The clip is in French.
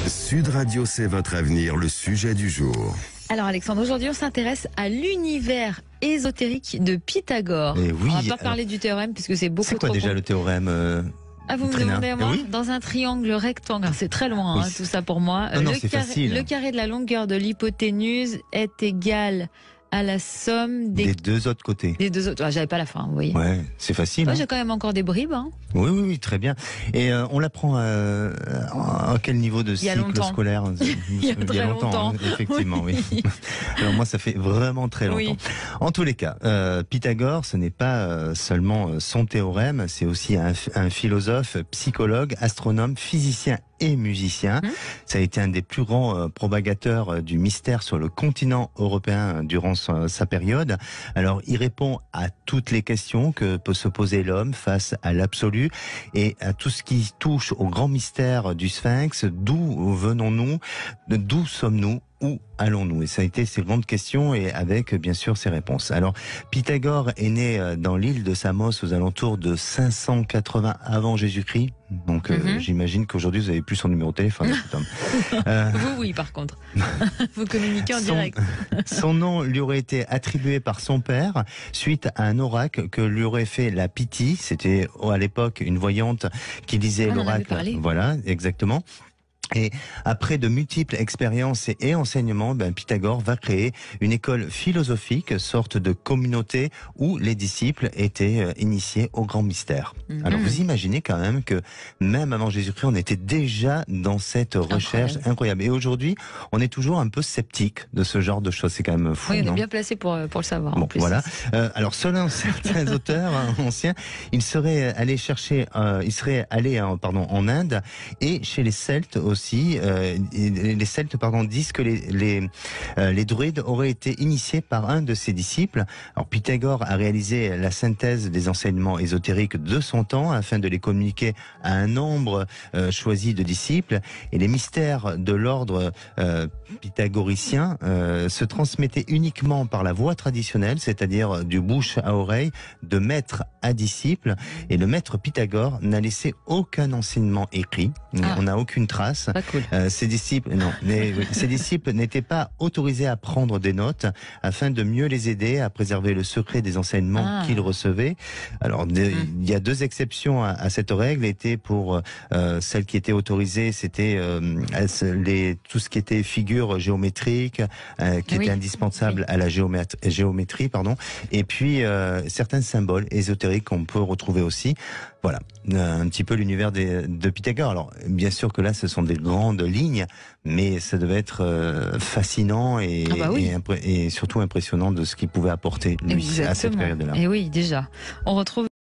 Sud Radio, c'est votre avenir, le sujet du jour. Alors Alexandre, aujourd'hui on s'intéresse à l'univers ésotérique de Pythagore. Et oui, on va pas parler du théorème puisque c'est beaucoup trop... C'est quoi déjà le théorème vous me demandez à moi, dans un triangle rectangle, c'est très loin oui. tout ça pour moi. Non, c'est facile. Le carré de la longueur de l'hypoténuse est égal à la somme des deux autres côtés. Des deux autres. Ah, j'avais pas la fin, vous voyez. Ouais, c'est facile. Moi, j'ai quand même encore des bribes. Hein. Oui, très bien. Et on l'apprend à quel niveau de cycle scolaire? Il y a très longtemps. Effectivement, oui. Alors moi, ça fait vraiment très longtemps. Oui. En tous les cas, Pythagore, ce n'est pas seulement son théorème, c'est aussi un philosophe, psychologue, astronome, physicien et musicien. Ça a été un des plus grands propagateurs du mystère sur le continent européen durant sa période. Alors, il répond à toutes les questions que peut se poser l'homme face à l'absolu et à tout ce qui touche au grand mystère du Sphinx. D'où venons-nous? D'où sommes-nous? Où allons-nous? Et ça a été ces grandes questions et avec bien sûr ces réponses. Alors Pythagore est né dans l'île de Samos aux alentours de 580 avant Jésus-Christ. Donc j'imagine qu'aujourd'hui vous avez plus son numéro de téléphone. Vous oui par contre. Vous communiquez en direct. Son nom lui aurait été attribué par son père suite à un oracle que lui aurait fait la Pythie. C'était à l'époque une voyante qui lisait l'oracle. Voilà, exactement. Et après de multiples expériences et enseignements, Pythagore va créer une école philosophique, sorte de communauté où les disciples étaient initiés au grand mystère. Alors vous imaginez quand même que même avant Jésus-Christ, on était déjà dans cette recherche incroyable. Et aujourd'hui, on est toujours un peu sceptique de ce genre de choses. C'est quand même fou. Oui, on est bien placé pour le savoir. Bon, en plus. Voilà. Alors selon certains auteurs anciens, il serait allé en Inde et chez les Celtes aussi. Les Celtes disent que les druides auraient été initiés par un de ses disciples. Alors Pythagore a réalisé la synthèse des enseignements ésotériques de son temps afin de les communiquer à un nombre choisi de disciples. Et les mystères de l'ordre pythagoricien se transmettaient uniquement par la voie traditionnelle, c'est-à-dire du bouche à oreille, de maître à disciple. Et le maître Pythagore n'a laissé aucun enseignement écrit. On n'a aucune trace. Cool. Ses disciples n'étaient pas autorisés à prendre des notes afin de mieux les aider à préserver le secret des enseignements qu'ils recevaient. Alors, il y a deux exceptions à cette règle. Était pour celles qui étaient autorisées, c'était tout ce qui était figures géométriques, qui était indispensable à la géométrie, et puis certains symboles ésotériques qu'on peut retrouver aussi. Voilà, un petit peu l'univers de Pythagore. Alors, bien sûr que là, ce sont des grandes lignes, mais ça devait être fascinant et surtout impressionnant de ce qu'il pouvait apporter, lui, à cette période-là. Et oui, déjà. On retrouve